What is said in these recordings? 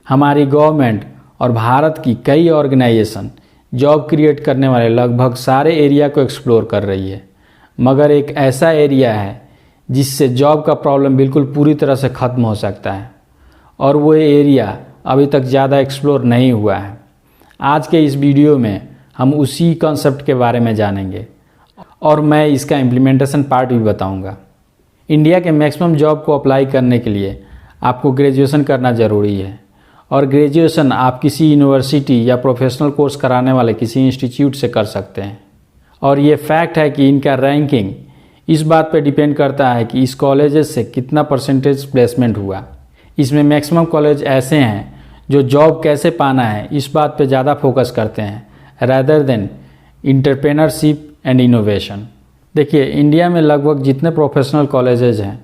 हमारी गवर्नमेंट और भारत की कई ऑर्गेनाइजेशन जॉब क्रिएट करने वाले लगभग सारे एरिया को एक्सप्लोर कर रही है, मगर एक ऐसा एरिया है जिससे जॉब का प्रॉब्लम बिल्कुल पूरी तरह से ख़त्म हो सकता है, और वो एरिया अभी तक ज़्यादा एक्सप्लोर नहीं हुआ है। आज के इस वीडियो में हम उसी कॉन्सेप्ट के बारे में जानेंगे और मैं इसका इम्प्लीमेंटेशन पार्ट भी बताऊंगा। इंडिया के मैक्सिमम जॉब को अप्लाई करने के लिए आपको ग्रेजुएशन करना ज़रूरी है, और ग्रेजुएशन आप किसी यूनिवर्सिटी या प्रोफेशनल कोर्स कराने वाले किसी इंस्टीट्यूट से कर सकते हैं। और ये फैक्ट है कि इनका रैंकिंग इस बात पर डिपेंड करता है कि इस कॉलेजेस से कितना परसेंटेज प्लेसमेंट हुआ। इसमें मैक्सिमम कॉलेज ऐसे हैं जो जॉब कैसे पाना है इस बात पे ज़्यादा फोकस करते हैं rather than entrepreneurship and innovation. देखिए, इंडिया में लगभग जितने प्रोफेशनल कॉलेजेस हैं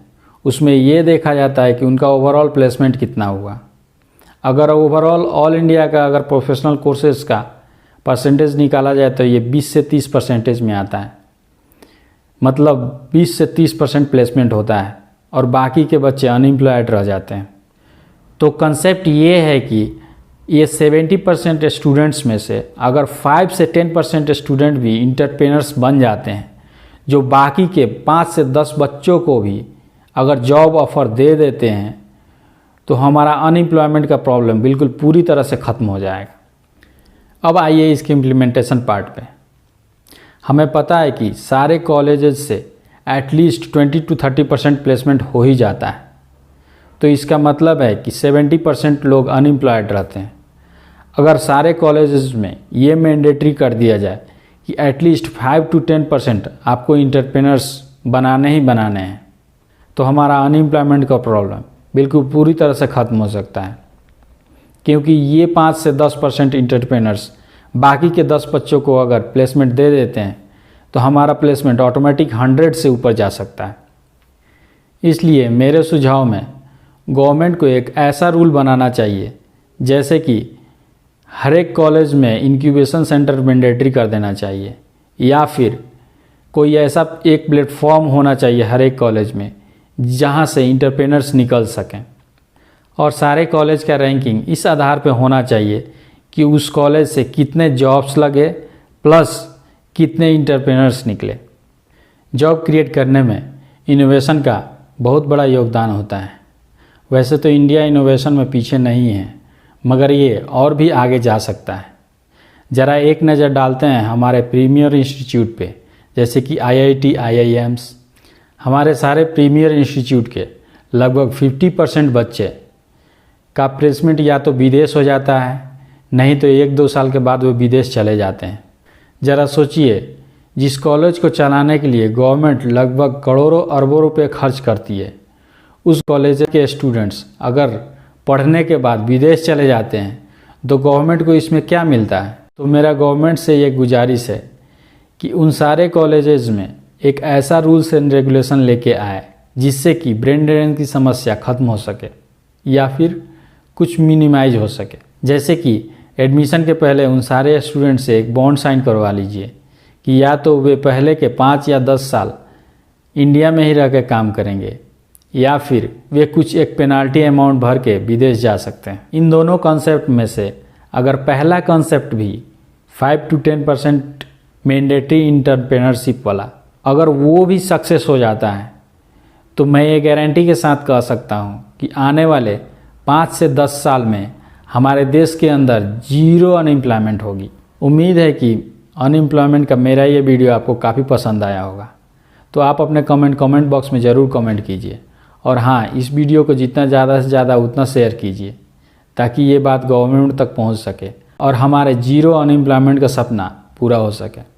उसमें ये देखा जाता है कि उनका ओवरऑल प्लेसमेंट कितना हुआ। अगर ओवरऑल ऑल इंडिया का अगर प्रोफेशनल कोर्सेज का परसेंटेज निकाला जाए तो ये 20 से 30% में आता है, मतलब 20 से 30% प्लेसमेंट होता है और बाकी के बच्चे अनएम्प्लॉयड रह जाते हैं। तो कंसेप्ट ये है कि ये 70% स्टूडेंट्स में से अगर 5 से 10% स्टूडेंट भी एंटरप्रेन्योर्स बन जाते हैं, जो बाकी के 5 से 10 बच्चों को भी अगर जॉब ऑफ़र दे देते हैं, तो हमारा अनएम्प्लॉयमेंट का प्रॉब्लम बिल्कुल पूरी तरह से ख़त्म हो जाएगा। अब आइए इसके इम्प्लीमेंटेशन पार्ट पे। हमें पता है कि सारे कॉलेजेस से एटलीस्ट 20 to 30% प्लेसमेंट हो ही जाता है, तो इसका मतलब है कि 70% लोग अनएम्प्लॉयड रहते हैं। अगर सारे कॉलेजेस में ये मैंडेटरी कर दिया जाए कि एटलीस्ट 5 to 10% आपको एंटरप्रेन्योर्स बनाने ही बनाने हैं, तो हमारा अनएम्प्लॉयमेंट का प्रॉब्लम बिल्कुल पूरी तरह से ख़त्म हो सकता है। क्योंकि ये 5 से 10% एंटरप्रेन्योर्स बाकी के 10 बच्चों को अगर प्लेसमेंट दे देते हैं तो हमारा प्लेसमेंट ऑटोमेटिक 100 से ऊपर जा सकता है। इसलिए मेरे सुझाव में गवर्नमेंट को एक ऐसा रूल बनाना चाहिए जैसे कि हर एक कॉलेज में इंक्यूबेशन सेंटर मैंडेटरी कर देना चाहिए, या फिर कोई ऐसा एक प्लेटफॉर्म होना चाहिए हर एक कॉलेज में जहां से एंटरप्रेन्योर्स निकल सकें। और सारे कॉलेज का रैंकिंग इस आधार पे होना चाहिए कि उस कॉलेज से कितने जॉब्स लगे प्लस कितने एंटरप्रेन्योर्स निकले। जॉब क्रिएट करने में इनोवेशन का बहुत बड़ा योगदान होता है। वैसे तो इंडिया इनोवेशन में पीछे नहीं है, मगर ये और भी आगे जा सकता है। ज़रा एक नज़र डालते हैं हमारे प्रीमियर इंस्टीट्यूट पे, जैसे कि IIT, IIMs। हमारे सारे प्रीमियर इंस्टीट्यूट के लगभग 50% बच्चे का प्लेसमेंट या तो विदेश हो जाता है, नहीं तो 1-2 साल के बाद वो विदेश चले जाते हैं। ज़रा सोचिए, जिस कॉलेज को चलाने के लिए गवर्नमेंट लगभग करोड़ों अरबों रुपए खर्च करती है, उस कॉलेज के स्टूडेंट्स अगर पढ़ने के बाद विदेश चले जाते हैं तो गवर्नमेंट को इसमें क्या मिलता है। तो मेरा गवर्नमेंट से ये गुजारिश है कि उन सारे कॉलेजेस में एक ऐसा रूल्स एंड रेगुलेशन लेके आए जिससे कि ब्रेन ड्रेन की समस्या ख़त्म हो सके या फिर कुछ मिनिमाइज हो सके। जैसे कि एडमिशन के पहले उन सारे स्टूडेंट से एक बॉन्ड साइन करवा लीजिए कि या तो वे पहले के 5 या 10 साल इंडिया में ही रह के काम करेंगे, या फिर वे कुछ एक पेनाल्टी अमाउंट भर के विदेश जा सकते हैं। इन दोनों कॉन्सेप्ट में से अगर पहला कॉन्सेप्ट भी 5 to 10% मैंडेटरी एंटरप्रेन्योरशिप वाला अगर वो भी सक्सेस हो जाता है, तो मैं ये गारंटी के साथ कह सकता हूँ कि आने वाले 5 से 10 साल में हमारे देश के अंदर 0 अनएम्प्लॉयमेंट होगी। उम्मीद है कि अनएम्प्लॉयमेंट का मेरा ये वीडियो आपको काफ़ी पसंद आया होगा, तो आप अपने कमेंट बॉक्स में ज़रूर कमेंट कीजिए। और हाँ, इस वीडियो को जितना ज़्यादा से ज़्यादा उतना शेयर कीजिए ताकि ये बात गवर्नमेंट तक पहुंच सके और हमारे 0 अनएम्प्लॉयमेंट का सपना पूरा हो सके।